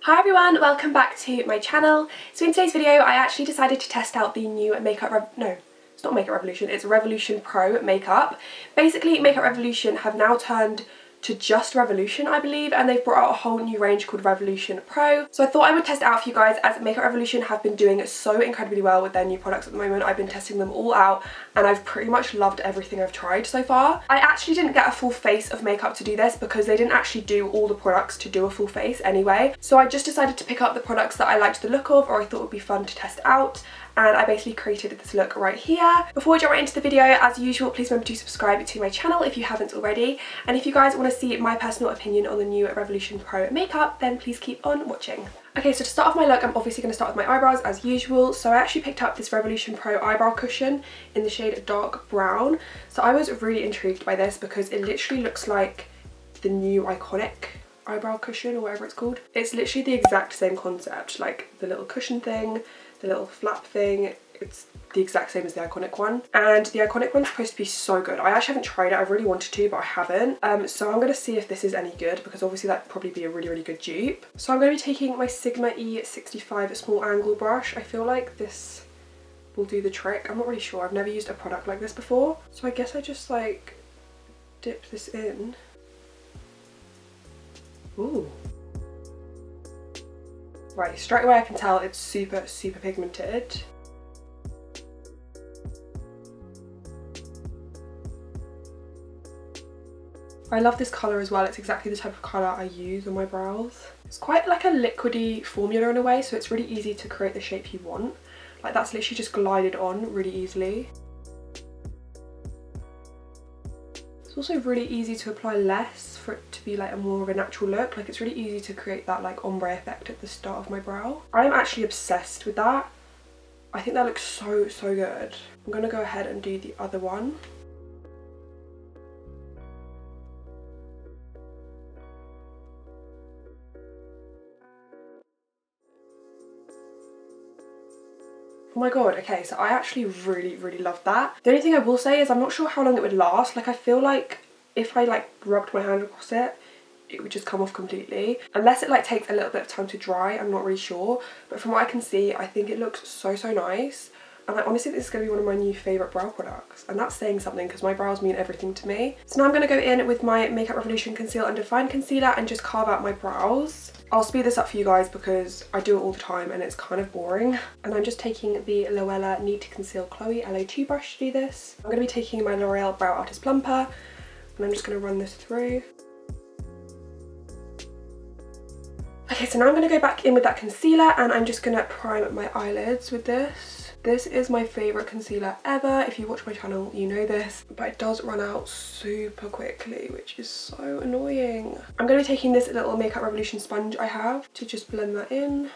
Hi everyone, welcome back to my channel. So in today's video I actually decided to test out the new it's not Makeup Revolution, it's Revolution Pro makeup. Basically Makeup Revolution have now turned to just Revolution, I believe, and they've brought out a whole new range called Revolution Pro. So I thought I would test it out for you guys, as Makeup Revolution have been doing so incredibly well with their new products at the moment. I've been testing them all out and I've pretty much loved everything I've tried so far. I actually didn't get a full face of makeup to do this because they didn't actually do all the products to do a full face anyway. So I just decided to pick up the products that I liked the look of or I thought would be fun to test out. And I basically created this look right here. Before we jump right into the video, as usual, please remember to subscribe to my channel if you haven't already. And if you guys want to see my personal opinion on the new Revolution Pro makeup, then please keep on watching. Okay, so to start off my look, I'm obviously going to start with my eyebrows as usual. So I actually picked up this Revolution Pro eyebrow cushion in the shade dark brown. So I was really intrigued by this because it literally looks like the new iconic eyebrow cushion or whatever it's called. It's literally the exact same concept, like the little cushion thing, the little flap thing, it's the exact same as the iconic one. And the iconic one's supposed to be so good. I actually haven't tried it, I really wanted to, but I haven't. So I'm gonna see if this is any good because obviously that'd probably be a really good dupe. So I'm gonna be taking my Sigma E65 small angle brush. I feel like this will do the trick. I'm not really sure, I've never used a product like this before. So I guess I just like dip this in. Ooh. Right, straight away I can tell it's super pigmented. I love this colour as well, it's exactly the type of colour I use on my brows. It's quite like a liquidy formula in a way, so it's really easy to create the shape you want. Like that's literally just glided on really easily. It's also really easy to apply less for it to be like a more of a natural look. Like it's really easy to create that like ombre effect at the start of my brow. I'm actually obsessed with that. I think that looks so good. I'm gonna go ahead and do the other one. Oh my god, okay, so I actually really love that. The only thing I will say is I'm not sure how long it would last. Like I feel like if I like rubbed my hand across it, it would just come off completely. Unless it like takes a little bit of time to dry, I'm not really sure. But from what I can see, I think it looks so nice. And I honestly think this is going to be one of my new favourite brow products. And that's saying something because my brows mean everything to me. So now I'm going to go in with my Makeup Revolution Conceal and Define Concealer and just carve out my brows. I'll speed this up for you guys because I do it all the time and it's kind of boring. And I'm just taking the Loella Need to Conceal Chloe LO2 brush to do this. I'm going to be taking my L'Oreal Brow Artist Plumper and I'm just going to run this through. Okay, so now I'm going to go back in with that concealer and I'm just going to prime my eyelids with this. This is my favourite concealer ever. If you watch my channel, you know this, but it does run out super quickly, which is so annoying. I'm going to be taking this little Makeup Revolution sponge I have to just blend that in.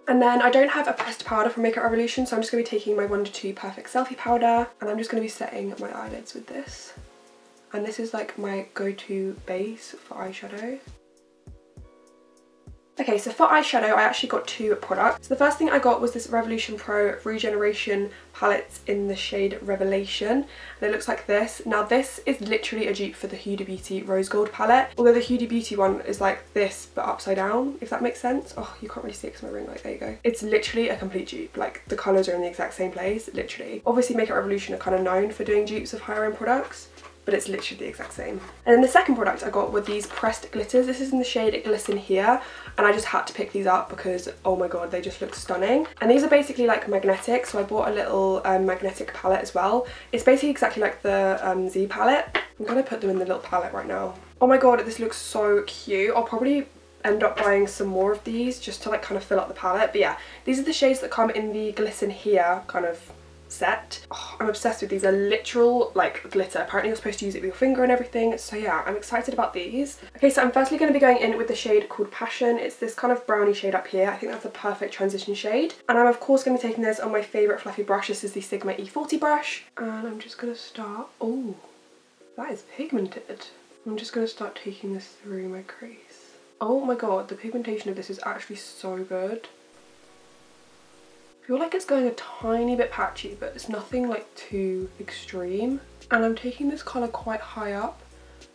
And then I don't have a pressed powder from Makeup Revolution, so I'm just going to be taking my 1-2 Perfect Selfie powder and I'm just going to be setting my eyelids with this. And this is like my go-to base for eyeshadow. Okay, so for eyeshadow, I actually got two products. So the first thing I got was this Revolution Pro Regeneration palette in the shade Revelation. And it looks like this. Now this is literally a dupe for the Huda Beauty Rose Gold palette. Although the Huda Beauty one is like this, but upside down, if that makes sense. Oh, you can't really see it because my ring light, there you go. It's literally a complete dupe. Like the colours are in the exact same place, literally. Obviously Makeup Revolution are kind of known for doing dupes of higher end products, but it's literally the exact same. And then the second product I got were these pressed glitters. This is in the shade Glisten Here, and I just had to pick these up because, oh my god, they just look stunning. And these are basically like magnetic, so I bought a little magnetic palette as well. It's basically exactly like the Z palette. I'm gonna put them in the little palette right now. Oh my god, this looks so cute. I'll probably end up buying some more of these just to like kind of fill up the palette. But yeah, these are the shades that come in the Glisten Here kind of set. Oh, I'm obsessed with these. They're literal like glitter. Apparently you're supposed to use it with your finger and everything, so yeah, I'm excited about these. Okay, so I'm firstly going to be going in with the shade called Passion. It's this kind of brownie shade up here. I think that's a perfect transition shade, and I'm of course going to be taking this on my favourite fluffy brush. This is the Sigma E40 brush, and I'm just going to start, oh, that is pigmented. I'm just going to start taking this through my crease. Oh my god, the pigmentation of this is actually so good. I feel like it's going a tiny bit patchy, but it's nothing like too extreme. And I'm taking this colour quite high up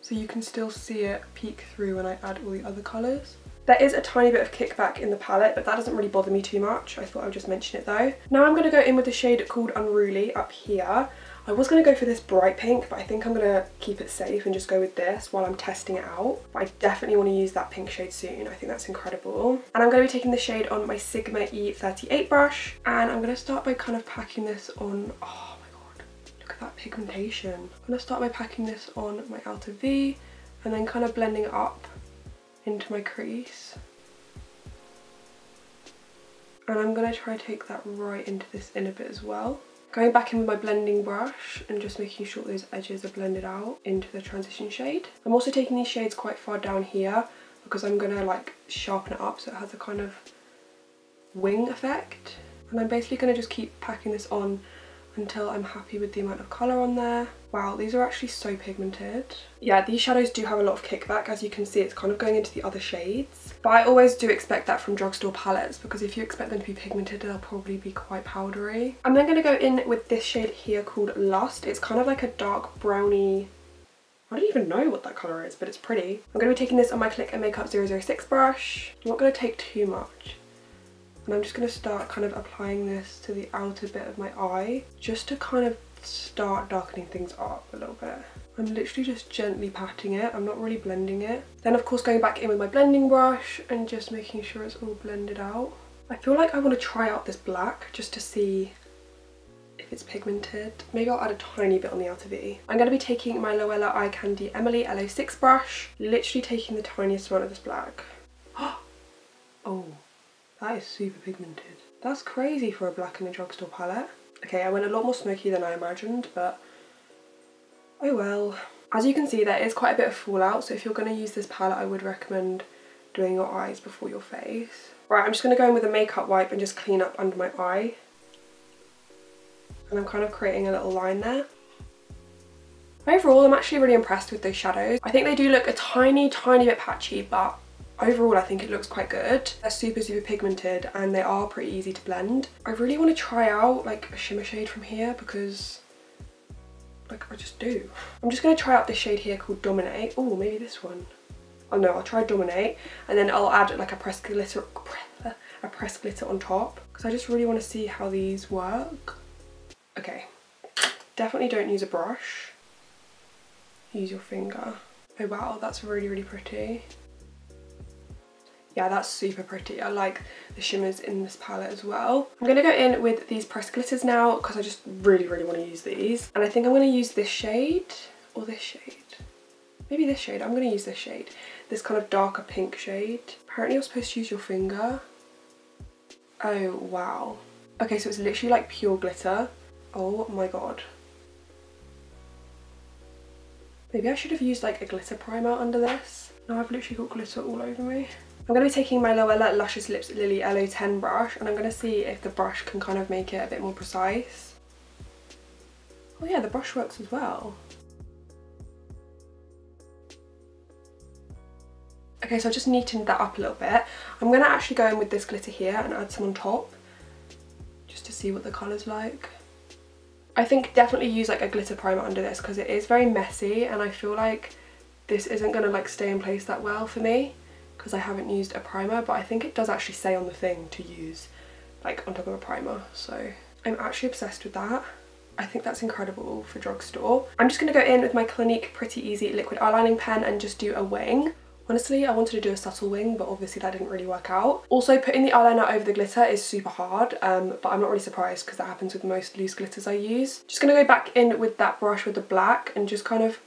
so you can still see it peek through when I add all the other colours. There is a tiny bit of kickback in the palette, but that doesn't really bother me too much. I thought I would just mention it though. Now I'm going to go in with the shade called Unruly up here. I was going to go for this bright pink, but I think I'm going to keep it safe and just go with this while I'm testing it out. But I definitely want to use that pink shade soon. I think that's incredible. And I'm going to be taking the shade on my Sigma E38 brush. And I'm going to start by kind of packing this on... Oh my god, look at that pigmentation. I'm going to start by packing this on my outer V and then kind of blending it up into my crease. And I'm going to try to take that right into this inner bit as well. Going back in with my blending brush and just making sure those edges are blended out into the transition shade. I'm also taking these shades quite far down here because I'm going to like sharpen it up so it has a kind of wing effect. And I'm basically going to just keep packing this on until I'm happy with the amount of colour on there. Wow, these are actually so pigmented. Yeah, these shadows do have a lot of kickback. As you can see, it's kind of going into the other shades. But I always do expect that from drugstore palettes because if you expect them to be pigmented, they'll probably be quite powdery. I'm then going to go in with this shade here called Lust. It's kind of like a dark browny... I don't even know what that colour is, but it's pretty. I'm going to be taking this on my Click and Makeup 006 brush. I'm not going to take too much. And I'm just going to start kind of applying this to the outer bit of my eye just to kind of start darkening things up a little bit. I'm literally just gently patting it. I'm not really blending it. Then of course going back in with my blending brush and just making sure it's all blended out. I feel like I want to try out this black just to see if it's pigmented. Maybe I'll add a tiny bit on the outer V. I'm going to be taking my Loella Eye Candy Emily L06 brush, literally taking the tiniest amount of this black. Oh. That is super pigmented. That's crazy for a black in a drugstore palette. Okay, I went a lot more smoky than I imagined, but oh well. As you can see, there is quite a bit of fallout, so if you're going to use this palette, I would recommend doing your eyes before your face. Right, I'm just going to go in with a makeup wipe and just clean up under my eye. And I'm kind of creating a little line there. Overall, I'm actually really impressed with those shadows. I think they do look a tiny bit patchy, but overall, I think it looks quite good. They're super pigmented and they are pretty easy to blend. I really want to try out like a shimmer shade from here because like I just do. I'm just going to try out this shade here called Dominate. Oh, maybe this one. Oh no, I'll try Dominate and then I'll add like a pressed glitter on top because I just really want to see how these work. Okay, definitely don't use a brush. Use your finger. Oh wow, that's really pretty. Yeah, that's super pretty. I like the shimmers in this palette as well. I'm going to go in with these pressed glitters now because I just really want to use these. And I think I'm going to use this shade or this shade. Maybe this shade. I'm going to use this shade. This kind of darker pink shade. Apparently you're supposed to use your finger. Oh, wow. Okay, so it's literally like pure glitter. Oh my god. Maybe I should have used like a glitter primer under this. Now I've literally got glitter all over me. I'm going to be taking my Loella Luscious Lips Lily L010 brush and I'm going to see if the brush can kind of make it a bit more precise. Oh yeah, the brush works as well. Okay, so I just neatened that up a little bit. I'm going to actually go in with this glitter here and add some on top just to see what the colour's like. I think definitely use like a glitter primer under this because it is very messy and I feel like this isn't going to like stay in place that well for me because I haven't used a primer, but I think it does actually say on the thing to use like on top of a primer, so I'm actually obsessed with that. I think that's incredible for drugstore. I'm just going to go in with my Clinique Pretty Easy liquid eyelining pen and just do a wing. Honestly, I wanted to do a subtle wing, but obviously that didn't really work out. Also, putting the eyeliner over the glitter is super hard, but I'm not really surprised because that happens with most loose glitters I use. Just going to go back in with that brush with the black and just kind of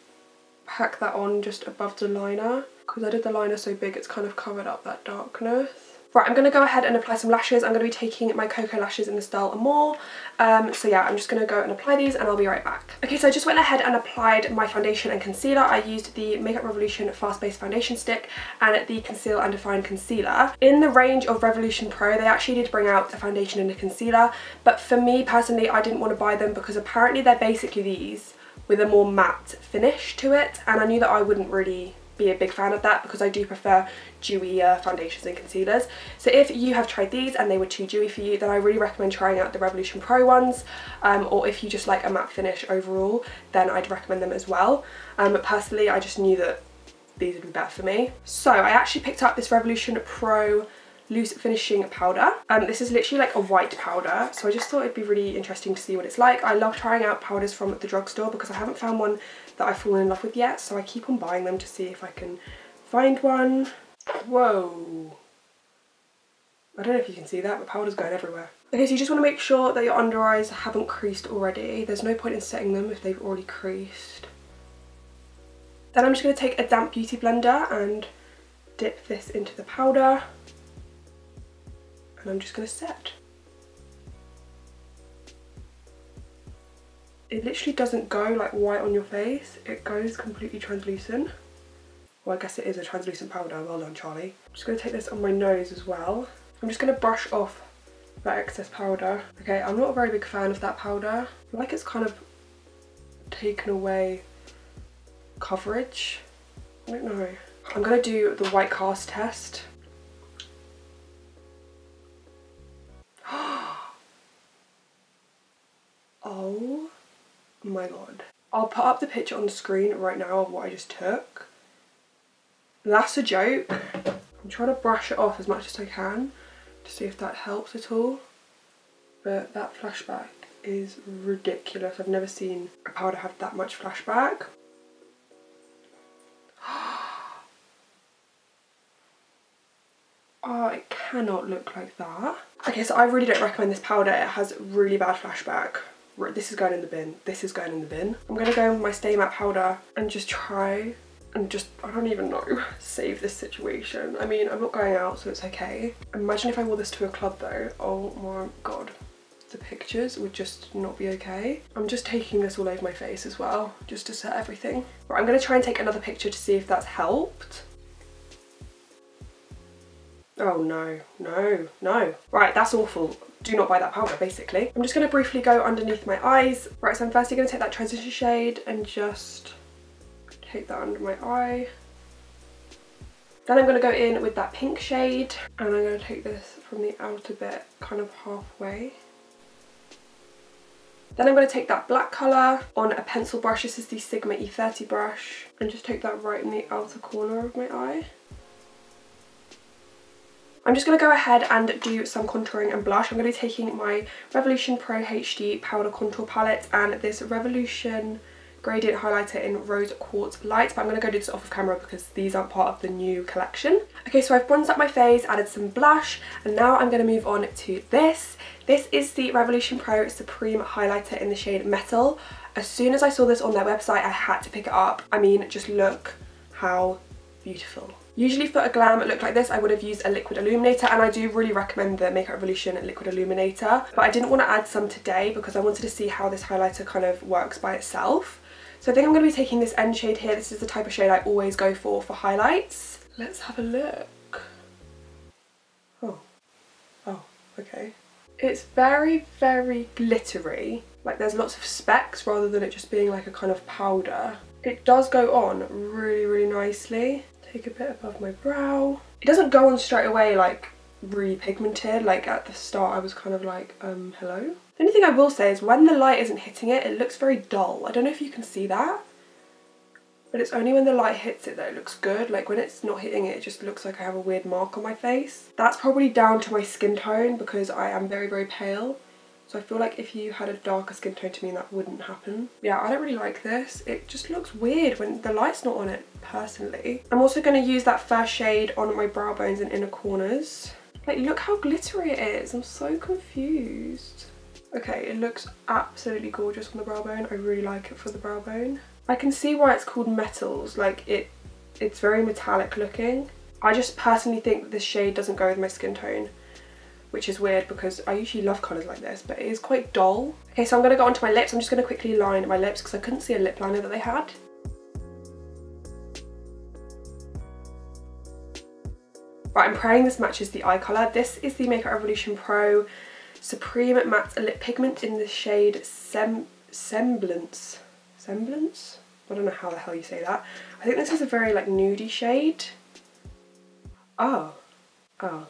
pack that on just above the liner. Because I did the liner so big, it's kind of covered up that darkness. Right, I'm going to go ahead and apply some lashes. I'm going to be taking my Cocoa lashes in the style Amore. So yeah, I'm just going to go and apply these and I'll be right back. Okay, so I just went ahead and applied my foundation and concealer. I used the Makeup Revolution Fast Base Foundation Stick and the Conceal and Define Concealer. In the range of Revolution Pro, they actually did bring out a foundation and a concealer. But for me personally, I didn't want to buy them because apparently they're basically these with a more matte finish to it. And I knew that I wouldn't really be a big fan of that because I do prefer dewier foundations and concealers. So if you have tried these and they were too dewy for you, then I really recommend trying out the Revolution Pro ones, or if you just like a matte finish overall, then I'd recommend them as well. But personally, I just knew that these would be better for me. So I actually picked up this Revolution Pro loose finishing powder. This is literally like a white powder, so I just thought it'd be really interesting to see what it's like. I love trying out powders from the drugstore because I haven't found one that I've fallen in love with yet, so I keep on buying them to see if I can find one. Whoa, I don't know if you can see that, but powder's going everywhere. Okay, so you just want to make sure that your under eyes haven't creased already. There's no point in setting them if they've already creased. Then I'm just going to take a damp beauty blender and dip this into the powder, and I'm just going to set. It literally doesn't go like white on your face, it goes completely translucent. Well, I guess it is a translucent powder, well done Charlie. I'm just going to take this on my nose as well. I'm just going to brush off that excess powder. Okay, I'm not a very big fan of that powder. I feel like it's kind of taken away coverage. I don't know. I'm going to do the white cast test. Oh my god. I'll put up the picture on the screen right now of what I just took. That's a joke. I'm trying to brush it off as much as I can to see if that helps at all. But that flashback is ridiculous. I've never seen a powder have that much flashback. Oh, it cannot look like that. Okay, so I really don't recommend this powder. It has really bad flashback. This is going in the bin. This is going in the bin. I'm going to go in with my Stay Matte powder and just try and just, I don't even know, save this situation. I mean, I'm not going out, so it's okay. Imagine if I wore this to a club though. Oh my god. The pictures would just not be okay. I'm just taking this all over my face as well, just to set everything. Right, I'm going to try and take another picture to see if that's helped. Oh no, no, no. Right, that's awful. Do not buy that powder, basically. I'm just going to briefly go underneath my eyes. Right, so I'm firstly going to take that transition shade and just take that under my eye. Then I'm going to go in with that pink shade, and I'm going to take this from the outer bit, kind of halfway. Then I'm going to take that black colour on a pencil brush. This is the Sigma E30 brush, and just take that right in the outer corner of my eye. I'm just going to go ahead and do some contouring and blush. I'm going to be taking my Revolution Pro HD Powder Contour Palette and this Revolution Gradient Highlighter in Rose Quartz Light, but I'm going to go do this off of camera because these aren't part of the new collection. Okay, so I've bronzed up my face, added some blush, and now I'm going to move on to this. This is the Revolution Pro Supreme Highlighter in the shade Metal. As soon as I saw this on their website, I had to pick it up. I mean, just look how beautiful. Usually for a glam look like this, I would have used a liquid illuminator, and I do really recommend the Makeup Revolution liquid illuminator, but I didn't want to add some today because I wanted to see how this highlighter kind of works by itself. So I think I'm going to be taking this end shade here. This is the type of shade I always go for highlights. Let's have a look. Oh, okay. It's very, very glittery. Like there's lots of specks rather than it just being like a kind of powder. It does go on really, really nicely. Take a bit above my brow. It doesn't go on straight away like really pigmented. Like at the start I was kind of like, hello? The only thing I will say is when the light isn't hitting it, it looks very dull. I don't know if you can see that, but it's only when the light hits it that it looks good. Like when it's not hitting it, it just looks like I have a weird mark on my face. That's probably down to my skin tone because I am very, very pale. So I feel like if you had a darker skin tone to me, that wouldn't happen. Yeah, I don't really like this. It just looks weird when the light's not on it, personally. I'm also going to use that first shade on my brow bones and inner corners. Like, look how glittery it is. I'm so confused. Okay, it looks absolutely gorgeous on the brow bone. I really like it for the brow bone. I can see why it's called Metals. Like, it's very metallic looking. I just personally think that this shade doesn't go with my skin tone, which is weird because I usually love colours like this, but it is quite dull. Okay, so I'm going to go onto my lips. I'm just going to quickly line my lips because I couldn't see a lip liner that they had. Right, I'm praying this matches the eye colour. This is the Makeup Revolution Pro Supreme Matte Lip Pigment in the shade Semblance. Semblance? I don't know how the hell you say that. I think this is a very like nudie shade. Oh. Oh.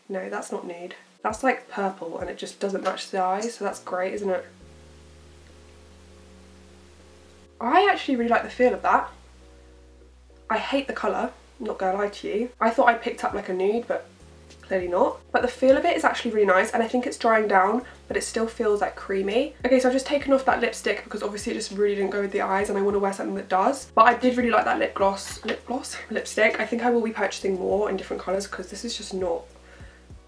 No, that's not nude. That's like purple and it just doesn't match the eyes, so that's great, isn't it? I actually really like the feel of that. I hate the colour, I'm not gonna lie to you. I thought I picked up like a nude, but clearly not. But the feel of it is actually really nice, and I think it's drying down, but it still feels like creamy. Okay, so I've just taken off that lipstick because obviously it just really didn't go with the eyes and I want to wear something that does. But I did really like that lipstick. I think I will be purchasing more in different colours because this is just not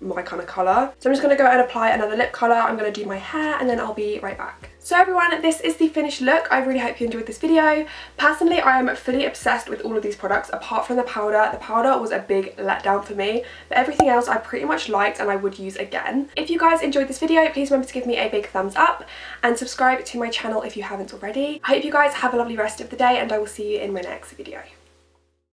my kind of colour. So I'm just going to go and apply another lip colour. I'm going to do my hair and then I'll be right back. So everyone, this is the finished look. I really hope you enjoyed this video. Personally, I am fully obsessed with all of these products apart from the powder. The powder was a big letdown for me, but everything else I pretty much liked and I would use again. If you guys enjoyed this video, please remember to give me a big thumbs up and subscribe to my channel if you haven't already. I hope you guys have a lovely rest of the day and I will see you in my next video.